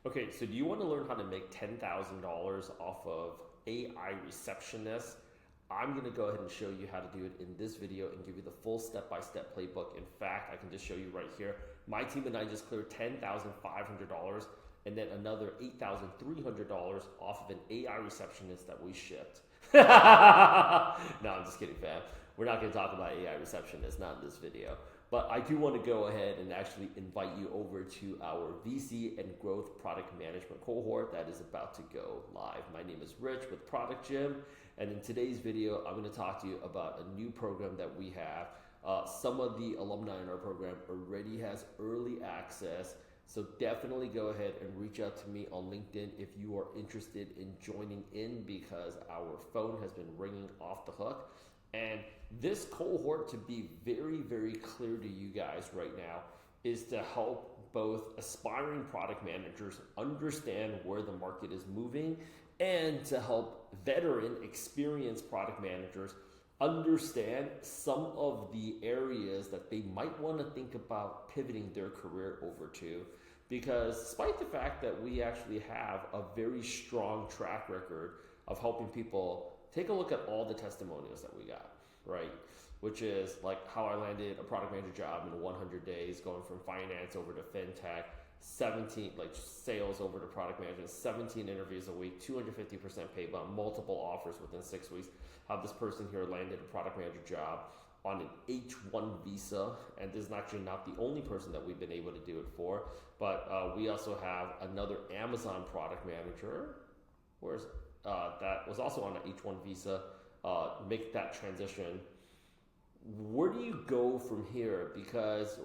Okay, so do you want to learn how to make $10,000 off of AI receptionists? I'm going to go ahead and show you how to do it in this video and give you the full step-by-step playbook. In fact, I can just show you right here. My team and I just cleared $10,500 and then another $8,300 off of an AI receptionist that we shipped. No, I'm just kidding, fam. We're not going to talk about AI receptionists, not in this video. But I do want to go ahead and actually invite you over to our VC and Growth Product Management cohort that is about to go live. My name is Rich with Product Gym, and in today's video, I'm going to talk to you about a new program that we have. Some of the alumni in our program already has early access, so definitely go ahead and reach out to me on LinkedIn if you are interested in joining in, because our phone has been ringing off the hook. And this cohort, to be very, very clear to you guys right now, is to help both aspiring product managers understand where the market is moving and to help veteran, experienced product managers understand some of the areas that they might want to think about pivoting their career over to. Because despite the fact that we actually have a very strong track record of helping people, take a look at all the testimonials that we got, right? Which is like how I landed a product manager job in 100 days, going from finance over to fintech, 17 like sales over to product management, 17 interviews a week, 250% pay bump, multiple offers within 6 weeks. How this person here landed a product manager job on an H1 visa, and this is actually not the only person that we've been able to do it for, but we also have another Amazon product manager, that was also on an H1 visa, make that transition. Where do you go from here? Because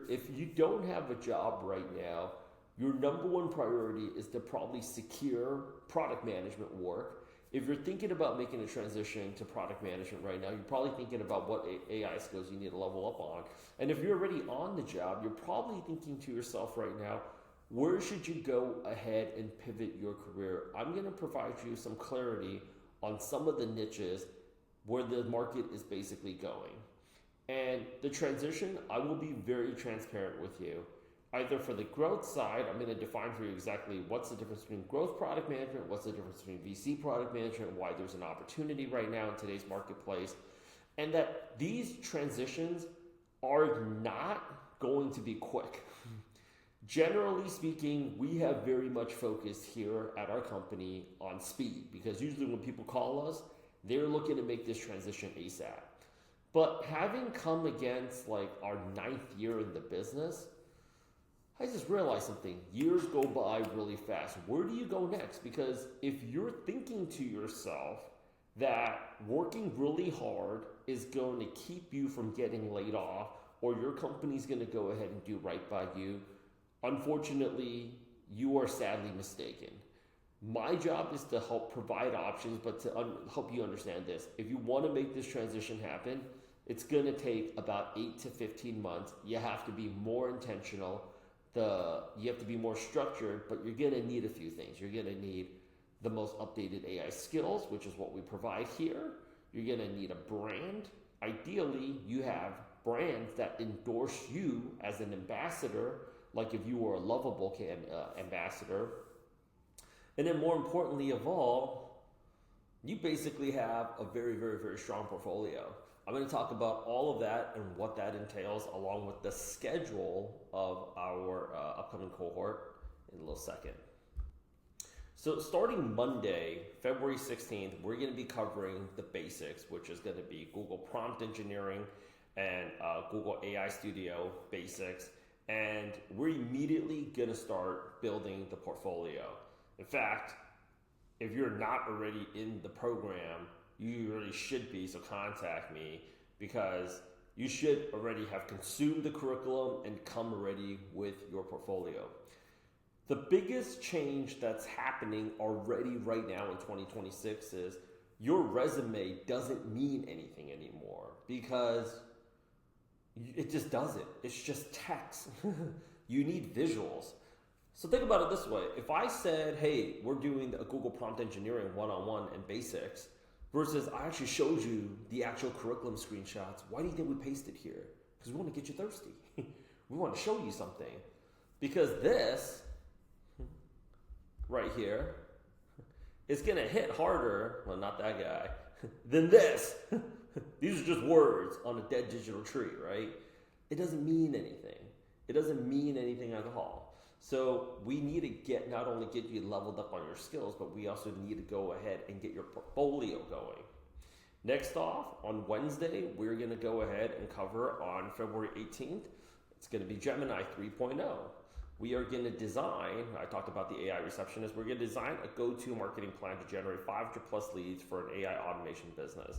if you don't have a job right now, your number one priority is to probably secure product management work. If you're thinking about making a transition to product management right now, you're probably thinking about what AI skills you need to level up on. And if you're already on the job, you're probably thinking to yourself right now, where should you go ahead and pivot your career? I'm going to provide you some clarity on some of the niches where the market is basically going. And the transition, I will be very transparent with you. Either for the growth side, I'm going to define for you exactly what's the difference between growth product management, what's the difference between VC product management, why there's an opportunity right now in today's marketplace, and that these transitions are not going to be quick. Generally speaking, we have very much focused here at our company on speed, because usually when people call us, they're looking to make this transition ASAP. But having come against like our 9th year in the business, I just realized something. Years go by really fast. Where do you go next? Because if you're thinking to yourself that working really hard is going to keep you from getting laid off, or your company's going to go ahead and do right by you, unfortunately, you are sadly mistaken. My job is to help provide options, but to help you understand this. If you want to make this transition happen, it's going to take about 8 to 15 months. You have to be more intentional. You have to be more structured, but you're going to need a few things. You're going to need the most updated AI skills, which is what we provide here. You're going to need a brand. Ideally, you have brands that endorse you as an ambassador, like if you were a Lovable ambassador. And then more importantly of all, you basically have a very, very, very strong portfolio. I'm going to talk about all of that and what that entails, along with the schedule of our upcoming cohort in a little second. So starting Monday, February 16th, we're going to be covering the basics, which is going to be Google Prompt Engineering and Google AI Studio basics. And we're immediately going to start building the portfolio. In fact, if you're not already in the program, you really should be, so contact me, because you should already have consumed the curriculum and come already with your portfolio. The biggest change that's happening already right now in 2026 is your resume doesn't mean anything anymore, because it just doesn't. It's just text. You need visuals. So think about it this way. If I said, hey, we're doing a Google Prompt Engineering one-on-one and basics, versus I actually showed you the actual curriculum screenshots, why do you think we pasted here? Because we want to get you thirsty. We want to show you something. Because this here is going to hit harder, well, not that guy, than this. These are just words on a dead digital tree, right? It doesn't mean anything. It doesn't mean anything at all. So we need to not only get you leveled up on your skills, but we also need to go ahead and get your portfolio going. Next off, on Wednesday, we're going to go ahead and cover on February 18th. It's going to be Gemini 3.0. We are going to design, I talked about the AI receptionist, we're going to design a go-to marketing plan to generate 500 plus leads for an AI automation business.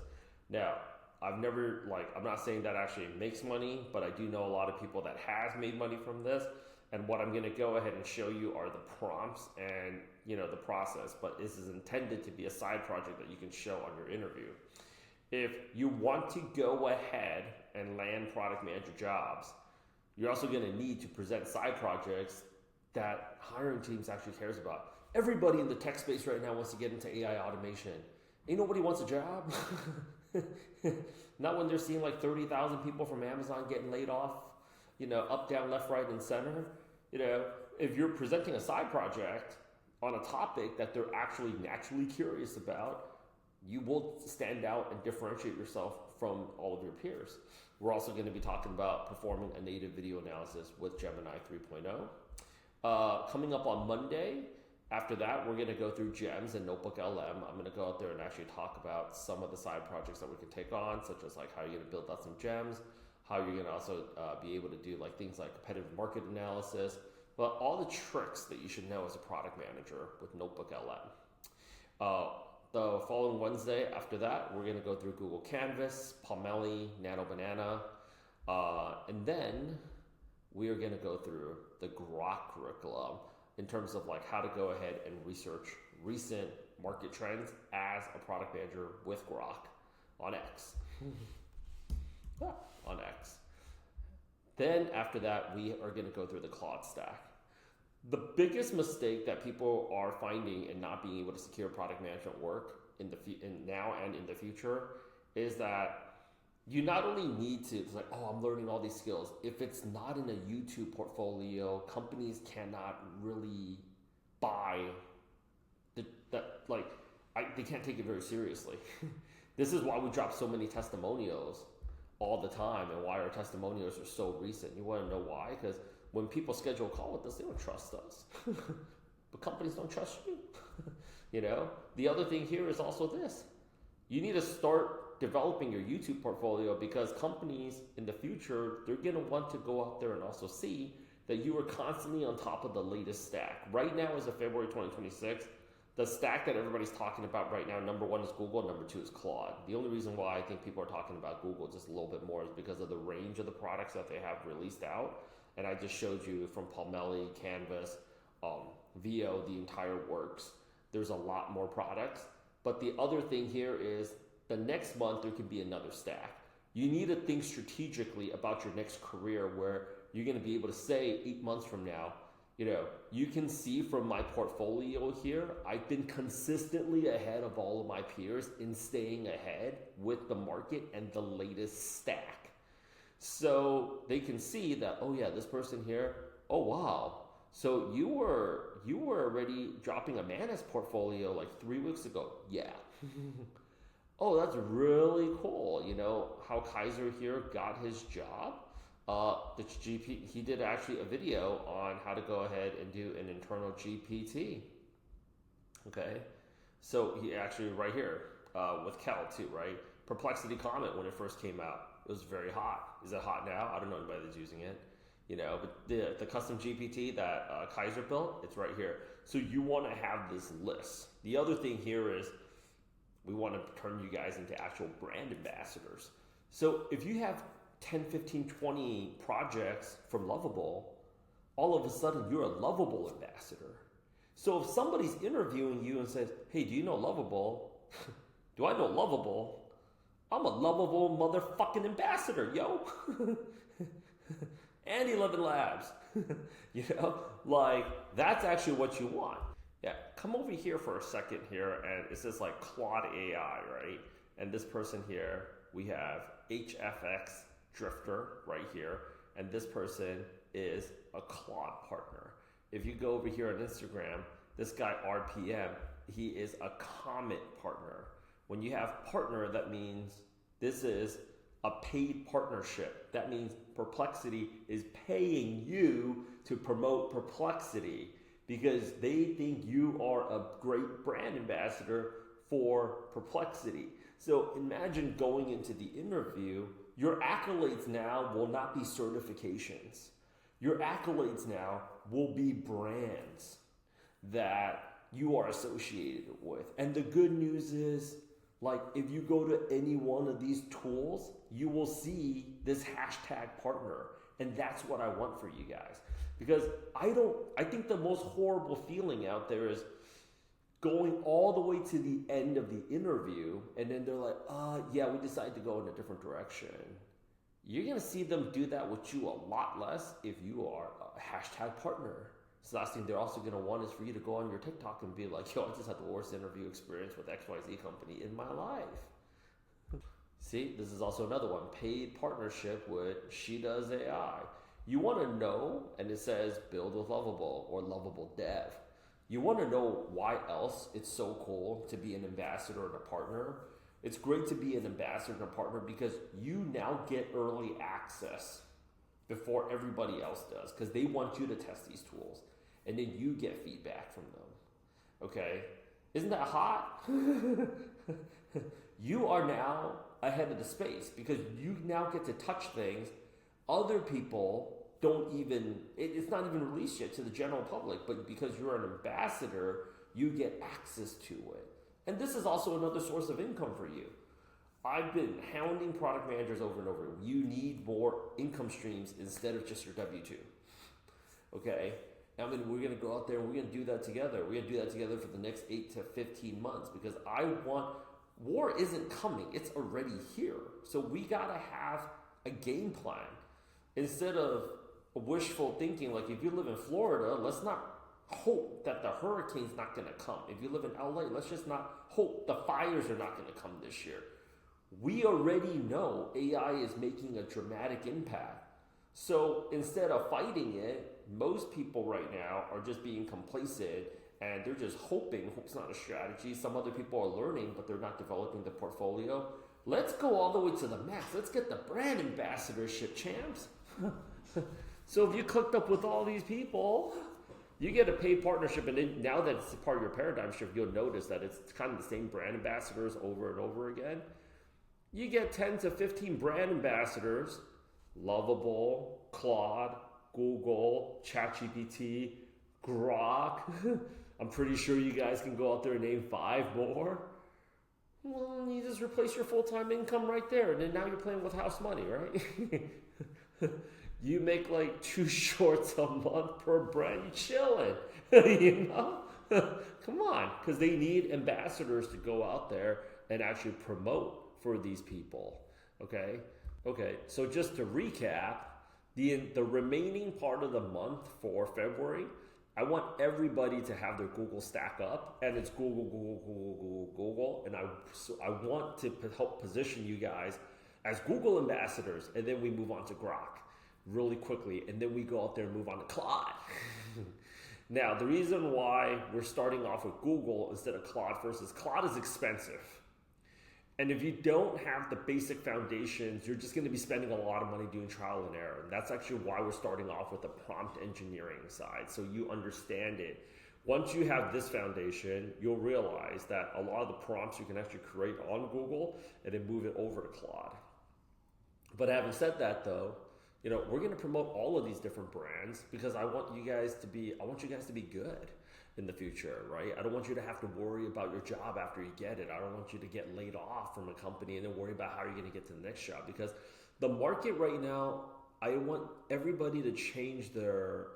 Now, I'm not saying that actually makes money, but I do know a lot of people that has made money from this. And what I'm going to go ahead and show you are the prompts and, the process. But this is intended to be a side project that you can show on your interview. If you want to go ahead and land product manager jobs, you're also going to need to present side projects that hiring teams actually cares about. Everybody in the tech space right now wants to get into AI automation. Ain't nobody wants a job. Not when they're seeing like 30,000 people from Amazon getting laid off, up, down, left, right, and center. If you're presenting a side project on a topic that they're actually naturally curious about, you will stand out and differentiate yourself from all of your peers. We're also going to be talking about performing a native video analysis with Gemini 3.0. Coming up on Monday, after that, we're going to go through GEMS and Notebook LM. I'm going to go out there and actually talk about some of the side projects that we can take on, such as like how you're going to build out some GEMS, how you're going to also be able to do like things like competitive market analysis, but all the tricks that you should know as a product manager with Notebook LM. The following Wednesday after that, we're going to go through Google Canvas, Pomeli, Nano Banana, and then we are going to go through the Grok curriculum in terms of like how to go ahead and research recent market trends as a product manager with Grok on X. On X. Then after that, we are going to go through the Claude stack. The biggest mistake that people are finding in not being able to secure product management work in now and in the future is that you not only need to, it's like, oh, I'm learning all these skills. If it's not in a YouTube portfolio, companies cannot really buy they can't take it very seriously. This is why we drop so many testimonials all the time and why our testimonials are so recent. You want to know why? Because when people schedule a call with us, they don't trust us. But companies don't trust you. The other thing here is also this. You need to start developing your YouTube portfolio because companies in the future, they're going to want to go out there and also see that you are constantly on top of the latest stack. Right now, as of February 2026, the stack that everybody's talking about right now, number one is Google, number two is Claude. The only reason why I think people are talking about Google just a little bit more is because of the range of the products that they have released out. And I just showed you from Pomeli, Canvas, VO, the entire works. There's a lot more products. But the other thing here is the next month there could be another stack. You need to think strategically about your next career where you're going to be able to say 8 months from now, you can see from my portfolio here, I've been consistently ahead of all of my peers in staying ahead with the market and the latest stack. So they can see that, oh yeah, this person here, oh wow. So you were already dropping a Manus portfolio like 3 weeks ago. Yeah. Oh, that's really cool. How Kaiser here got his job. He did actually a video on how to go ahead and do an internal GPT. Okay. So he actually right here with Kel too, right? Perplexity comment when it first came out. It was very hot. Is it hot now? I don't know anybody that's using it. But the custom GPT that Kaiser built, it's right here. So you want to have this list. The other thing here is we want to turn you guys into actual brand ambassadors. So if you have 10, 15, 20 projects from Lovable, all of a sudden you're a Lovable ambassador. So if somebody's interviewing you and says, hey, do you know Lovable? Do I know Lovable? I'm a Lovable motherfucking ambassador, yo. And 11 Labs. That's actually what you want. Yeah, come over here for a second here, and it says like Claude AI, right? And this person here, we have HFX Drifter right here, and this person is a Claude partner. If you go over here on Instagram, This guy RPM, he is a Comet partner. When you have partner, that means this is a paid partnership. That means Perplexity is paying you to promote Perplexity because they think you are a great brand ambassador for Perplexity. So imagine going into the interview, your accolades now will not be certifications. Your accolades now will be brands that you are associated with. And the good news is, like, if you go to any one of these tools, you will see this hashtag partner. And that's what I want for you guys. Because I think the most horrible feeling out there is going all the way to the end of the interview, and then they're like, yeah, we decided to go in a different direction. You're going to see them do that with you a lot less if you are a hashtag partner. So last thing they're also going to want is for you to go on your TikTok and be like, yo, I just had the worst interview experience with XYZ company in my life. See, this is also another one. Paid partnership with She Does AI. You want to know, and it says build with Lovable or Lovable Dev. You want to know why else it's so cool to be an ambassador and a partner. It's great to be an ambassador and a partner because you now get early access before everybody else does because they want you to test these tools and then you get feedback from them. Okay? Isn't that hot? You are now ahead of the space because you now get to touch things other people don't even, it's not even released yet to the general public, but because you're an ambassador, you get access to it. And this is also another source of income for you. I've been hounding product managers over and over. You need more income streams instead of just your W-2. Okay? I mean, we're going to go out there and we're going to do that together. We're going to do that together for the next 8 to 15 months because war isn't coming. It's already here. So we got to have a game plan instead of wishful thinking. Like if you live in Florida, let's not hope that the hurricane's not going to come. If you live in LA, let's just not hope the fires are not going to come this year. We already know AI is making a dramatic impact. So instead of fighting it, most people right now are just being complacent and they're just hoping. Hope's not a strategy. Some other people are learning, but they're not developing the portfolio. Let's go all the way to the max. Let's get the brand ambassadorship, champs. So if you clicked up with all these people, you get a paid partnership, and then now that it's part of your paradigm shift, you'll notice that it's kind of the same brand ambassadors over and over again. You get 10 to 15 brand ambassadors, Lovable, Claude, Google, ChatGPT, Grok. I'm pretty sure you guys can go out there and name 5 more. Well, you just replace your full-time income right there, and then now you're playing with house money, right? You make like 2 shorts a month per brand. You chilling, you know? Come on, because they need ambassadors to go out there and actually promote for these people. Okay. So just to recap, the remaining part of the month for February, I want everybody to have their Google stack up, and it's Google, and I want to help position you guys as Google ambassadors, and then we move on to Grok really quickly, and then we go out there and move on to Claude. Now, the reason why we're starting off with Google instead of Claude first is Claude is expensive. And if you don't have the basic foundations, you're just going to be spending a lot of money doing trial and error. And that's actually why we're starting off with the prompt engineering side, so you understand it. Once you have this foundation, you'll realize that a lot of the prompts you can actually create on Google and then move it over to Claude. But having said that, though, you know, we're going to promote all of these different brands because I want you guys to be good in the future, right? I don't want you to have to worry about your job after you get it. I don't want you to get laid off from a company and then worry about how you're going to get to the next job, because the market right now, I want everybody to change their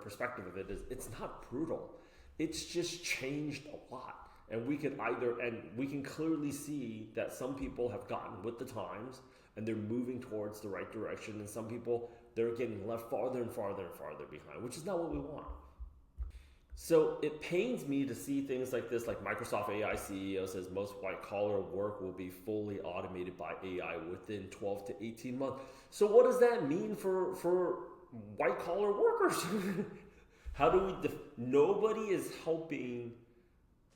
perspective of it. It's not brutal. It's just changed a lot. And we can clearly see that some people have gotten with the times and they're moving towards the right direction, and some people, they're getting left farther and farther and farther behind, which is not what we want. So it pains me to see things like this, like Microsoft AI CEO says most white-collar work will be fully automated by AI within 12 to 18 months. So what does that mean for white-collar workers? How do we, nobody is helping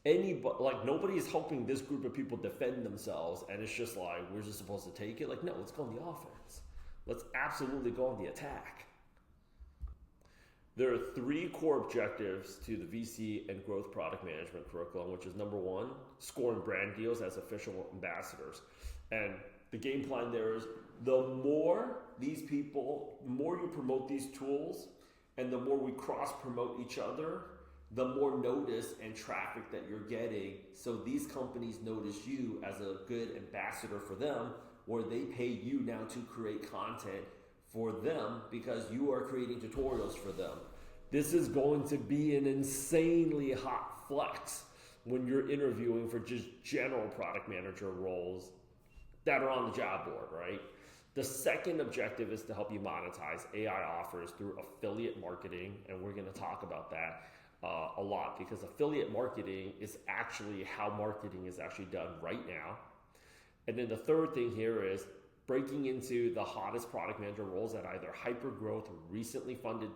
anybody, like nobody is helping this group of people defend themselves, and it's just like, we're just supposed to take it? Like, no, let's go on the offense. Let's absolutely go on the attack. There are 3 core objectives to the VC and growth product management curriculum, which is number 1, scoring brand deals as official ambassadors. And the game plan there is, the more these people, the more you promote these tools, and the more we cross promote each other, the more notice and traffic that you're getting. So these companies notice you as a good ambassador for them, or they pay you now to create content for them because you are creating tutorials for them. This is going to be an insanely hot flex when you're interviewing for just general product manager roles that are on the job board, right? The second objective is to help you monetize AI offers through affiliate marketing, and we're going to talk about that a lot, because affiliate marketing is actually how marketing is actually done right now. And then the third thing here is breaking into the hottest product manager roles at either hyper growth, recently funded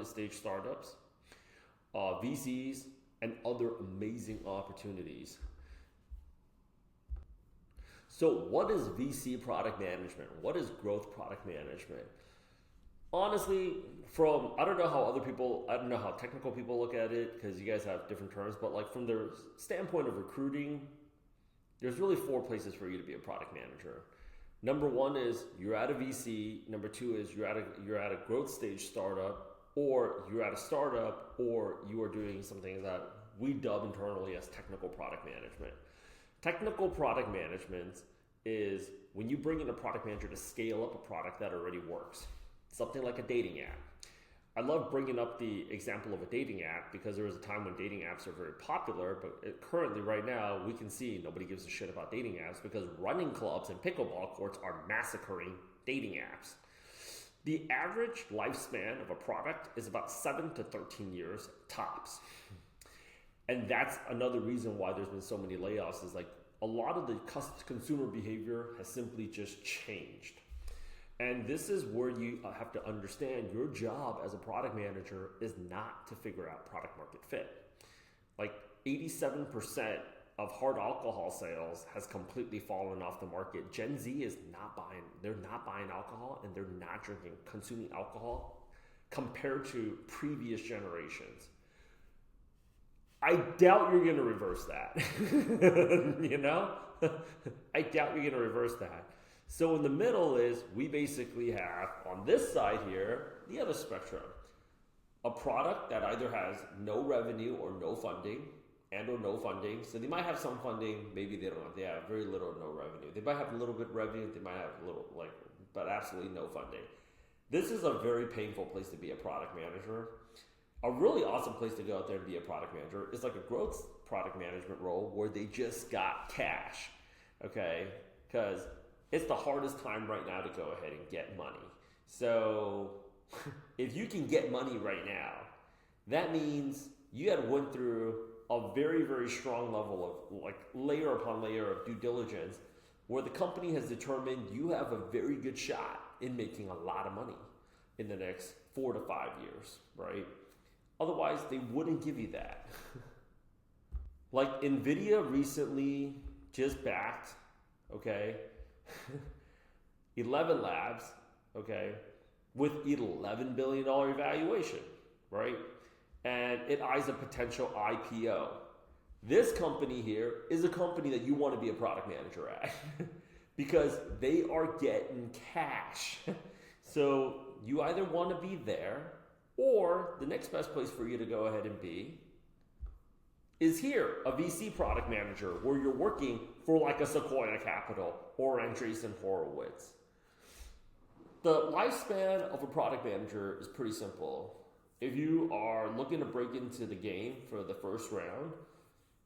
stage startups, VCs, and other amazing opportunities. So what is VC product management? What is growth product management? Honestly, I don't know how technical people look at it, because you guys have different terms, but like from the standpoint of recruiting, there's really 4 places for you to be a product manager. Number 1 is you're at a VC. Number 2 is you're at a growth stage startup, or you're at a startup, or you are doing something that we dub internally as technical product management. Technical product management is when you bring in a product manager to scale up a product that already works. Something like a dating app. I love bringing up the example of a dating app because there was a time when dating apps are very popular, but currently right now we can see nobody gives a shit about dating apps because running clubs and pickleball courts are massacring dating apps. The average lifespan of a product is about 7 to 13 years tops. And that's another reason why there's been so many layoffs, is like a lot of the consumer behavior has simply just changed. And this is where you have to understand your job as a product manager is not to figure out product market fit. Like 87% of hard alcohol sales has completely fallen off the market. Gen Z is they're not buying alcohol, and they're not consuming alcohol compared to previous generations. I doubt you're going to reverse that. You know? I doubt you're going to reverse that. So in the middle is, we basically have, on this side here, the other spectrum. A product that either has no revenue or no funding, or no funding. So they might have some funding, maybe they don't have. They have very little or no revenue. They might have a little bit of revenue, they might have a little, but absolutely no funding. This is a very painful place to be a product manager. A really awesome place to go out there and be a product manager is like a growth product management role where they just got cash, okay? Because it's the hardest time right now to go ahead and get money. So if you can get money right now, that means you had went through a very, very strong level of like layer upon layer of due diligence where the company has determined you have a very good shot in making a lot of money in the next 4 to 5 years, right? Otherwise, they wouldn't give you that. Like NVIDIA recently just backed, okay, 11 Labs, okay, with $11 billion evaluation, right? And it eyes a potential IPO. This company here is a company that you want to be a product manager at because they are getting cash. So you either want to be there, or the next best place for you to go ahead and be is here, a VC product manager, where you're working for like a Sequoia Capital or Andreessen Horowitz. The lifespan of a product manager is pretty simple. If you are looking to break into the game for the first round,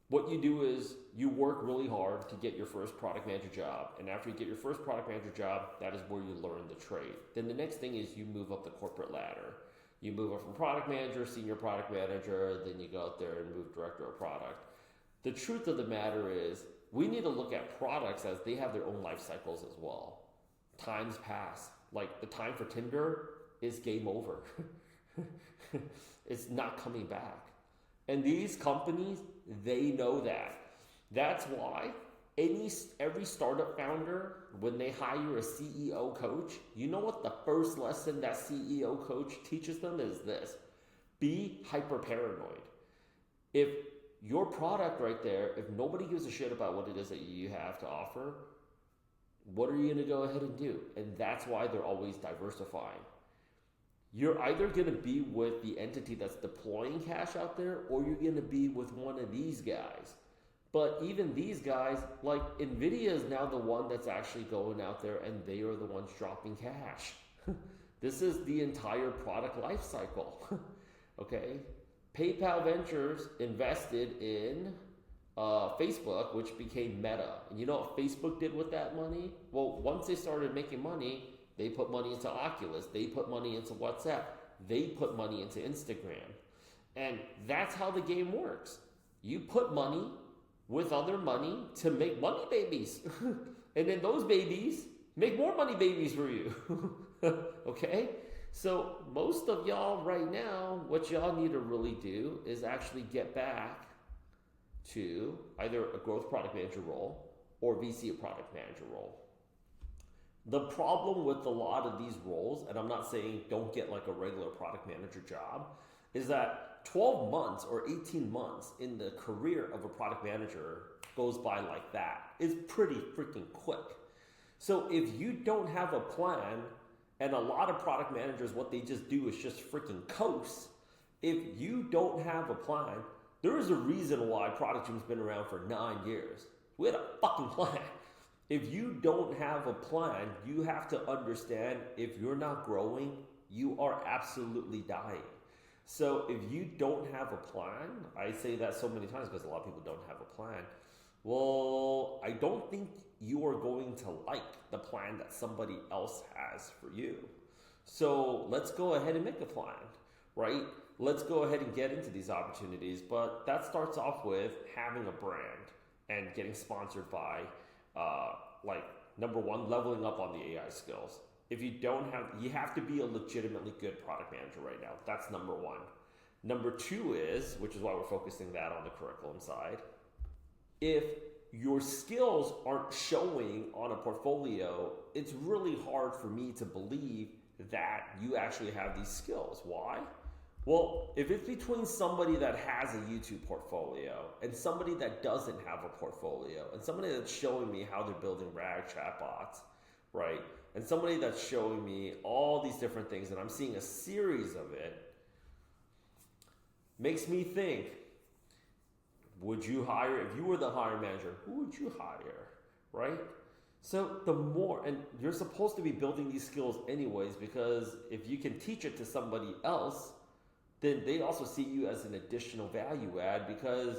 what you do is you work really hard to get your first product manager job. And after you get your first product manager job, that is where you learn the trade. Then the next thing is you move up the corporate ladder. You move up from product manager, senior product manager, then you go out there and move director of product. The truth of the matter is we need to look at products as they have their own life cycles as well. Times pass. Like the time for Tinder is game over. It's not coming back. And these companies, they know that. That's why every startup founder, when they hire a CEO coach, you know what the first lesson that CEO coach teaches them is this: be hyper paranoid. If your product right there, if nobody gives a shit about what it is that you have to offer, what are you going to go ahead and do? And that's why they're always diversifying. You're either going to be with the entity that's deploying cash out there, or you're going to be with one of these guys. But even these guys, like NVIDIA is now the one that's actually going out there, and they are the ones dropping cash. This is the entire product life cycle. Okay? PayPal Ventures invested in Facebook, which became Meta. And you know what Facebook did with that money? Well, once they started making money, they put money into Oculus. They put money into WhatsApp. They put money into Instagram. And that's how the game works. You put money with other money to make money babies. And then those babies make more money babies for you. Okay? So most of y'all right now, what y'all need to really do is actually get back to either a growth product manager role or VC product manager role. The problem with a lot of these roles, and I'm not saying don't get like a regular product manager job, is that 12 months or 18 months in the career of a product manager goes by like that. It's pretty freaking quick. So if you don't have a plan, and a lot of product managers, what they just do is just freaking coast. If you don't have a plan, there is a reason why Product Team's been around for 9 years. We had a fucking plan. If you don't have a plan, you have to understand if you're not growing, you are absolutely dying. So if you don't have a plan, I say that so many times because a lot of people don't have a plan. Well, I don't think you are going to like the plan that somebody else has for you. So let's go ahead and make a plan, right? Let's go ahead and get into these opportunities. But that starts off with having a brand and getting sponsored by, number one, leveling up on the AI skills. If you don't have, you have to be a legitimately good product manager right now. That's number one. Number two is, which is why we're focusing that on the curriculum side, if your skills aren't showing on a portfolio, it's really hard for me to believe that you actually have these skills. Why? Well, if it's between somebody that has a YouTube portfolio and somebody that doesn't have a portfolio, and somebody that's showing me how they're building RAG chatbots, right? And somebody that's showing me all these different things, and I'm seeing a series of it, makes me think, would you hire, if you were the hiring manager, who would you hire, right? So the more, and you're supposed to be building these skills anyways, because if you can teach it to somebody else, then they also see you as an additional value add, because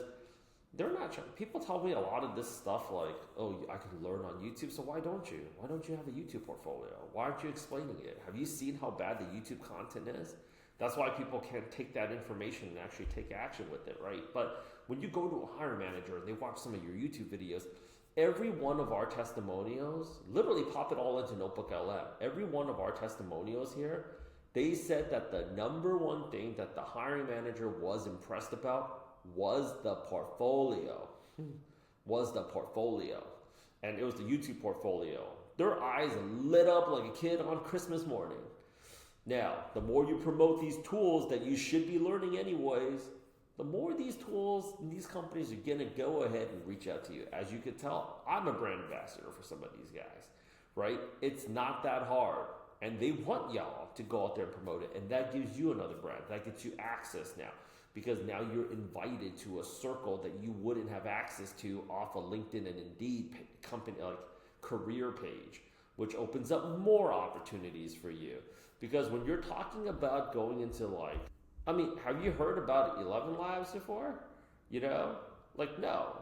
they're not trying. People tell me a lot of this stuff like, oh, I can learn on YouTube, so why don't you? Why don't you have a YouTube portfolio? Why aren't you explaining it? Have you seen how bad the YouTube content is? That's why people can't take that information and actually take action with it, right? But when you go to a hiring manager and they watch some of your YouTube videos, every one of our testimonials, literally pop it all into Notebook LM. Every one of our testimonials here, they said that the number one thing that the hiring manager was impressed about was the portfolio. Was the portfolio. And it was the YouTube portfolio. Their eyes lit up like a kid on Christmas morning. Now, the more you promote these tools that you should be learning anyways, the more these tools and these companies are going to go ahead and reach out to you. As you can tell, I'm a brand ambassador for some of these guys, right? It's not that hard. And they want y'all to go out there and promote it. And that gives you another brand. That gets you access now. Because now you're invited to a circle that you wouldn't have access to off a LinkedIn and Indeed company, like career page, which opens up more opportunities for you. Because when you're talking about going into have you heard about 11 Labs before? You know, no.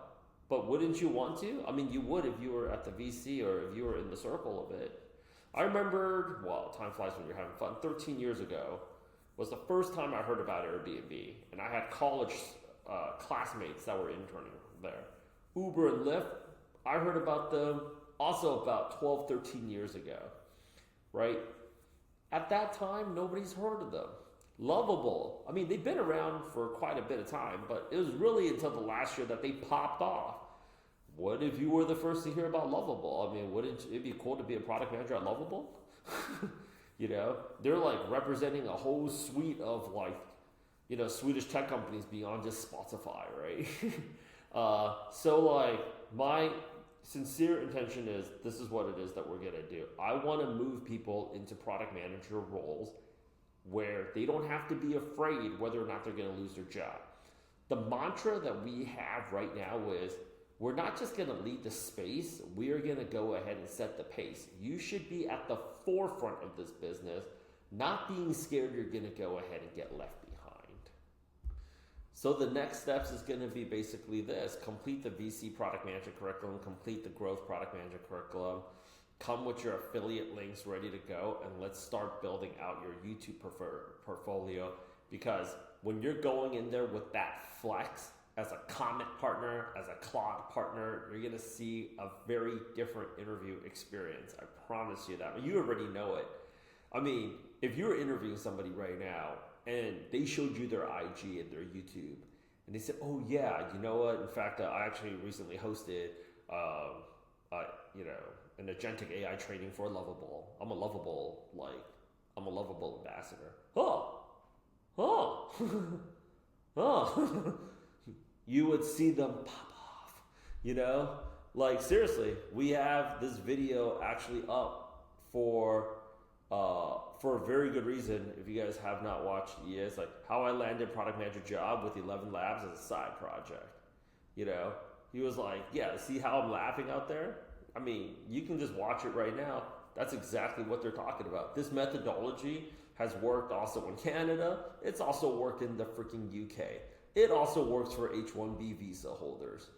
But wouldn't you want to? I mean, you would if you were at the VC or if you were in the circle of it. I remember, time flies when you're having fun, 13 years ago was the first time I heard about Airbnb. And I had college classmates that were interning there. Uber and Lyft, I heard about them also about 12, 13 years ago, right? At that time, nobody's heard of them. Lovable. I mean, they've been around for quite a bit of time, but it was really until the last year that they popped off. What if you were the first to hear about Lovable? I mean, wouldn't it be cool to be a product manager at Lovable? You know, they're like representing a whole suite of like, you know, Swedish tech companies beyond just Spotify, right? So like my sincere intention is this is what it is that we're gonna do. I want to move people into product manager roles where they don't have to be afraid whether or not they're going to lose their job. The mantra that we have right now is we're not just going to lead the space, we are going to go ahead and set the pace. You should be at the forefront of this business, not being scared you're going to go ahead and get left behind. So the next steps is going to be basically this: complete the VC product manager curriculum, complete the growth product manager curriculum, come with your affiliate links ready to go, and let's start building out your YouTube portfolio. Because when you're going in there with that flex as a comment partner, as a Claude partner, you're going to see a very different interview experience. I promise you that. You already know it. I mean, if you're interviewing somebody right now and they showed you their IG and their YouTube, and they said, oh yeah, you know what? In fact, I actually recently hosted, you know, an agentic AI training for Lovable. I'm a Lovable ambassador. You would see them pop off, you know? Like seriously, we have this video actually up for a very good reason. If you guys have not watched it, it's like how I landed product manager job with 11 Labs as a side project. You know, he was like, yeah, see how I'm laughing out there? I mean, you can just watch it right now. That's exactly what they're talking about. This methodology has worked also in Canada. It's also worked in the freaking UK. It also works for H-1B visa holders.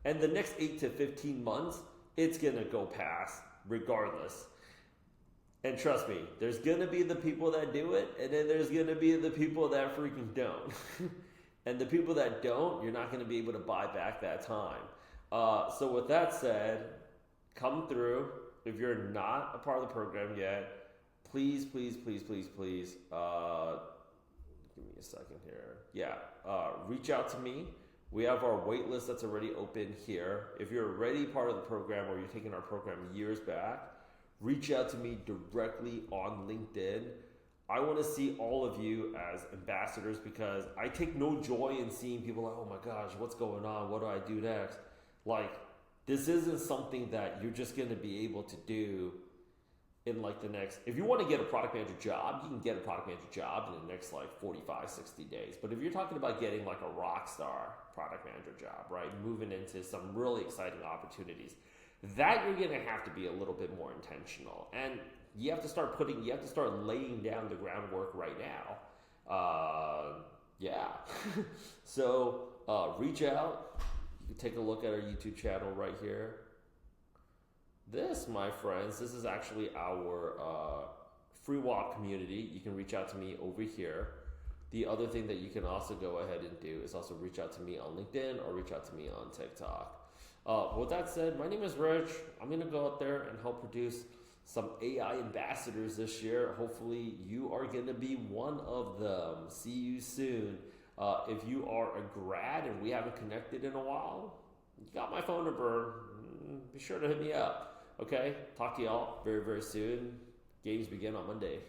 And the next 8 to 15 months, it's going to go past regardless. And trust me, there's going to be the people that do it, and then there's going to be the people that freaking don't. And the people that don't, you're not going to be able to buy back that time. So with that said, come through. If you're not a part of the program yet, please, please, please, please, please, give me a second here. Yeah, reach out to me. We have our wait list that's already open here. If you're already part of the program or you're taking our program years back, reach out to me directly on LinkedIn. I want to see all of you as ambassadors because I take no joy in seeing people like, oh my gosh, what's going on? What do I do next? Like, this isn't something that you're just going to be able to do in like the next, if you want to get a product manager job, you can get a product manager job in the next like 45, 60 days. But if you're talking about getting like a rock star product manager job, right? Moving into some really exciting opportunities, that you're going to have to be a little bit more intentional. And you have to start laying down the groundwork right now. Yeah. So reach out. You can take a look at our YouTube channel right here. This, my friends, this is actually our free WAP community. You can reach out to me over here. The other thing that you can also go ahead and do is also reach out to me on LinkedIn or reach out to me on TikTok. With that said, my name is Rich. I'm going to go out there and help produce some AI ambassadors this year. Hopefully you are going to be one of them. See you soon. If you are a grad and we haven't connected in a while, you got my phone number. Be sure to hit me up. Okay? Talk to y'all very, very soon. Games begin on Monday.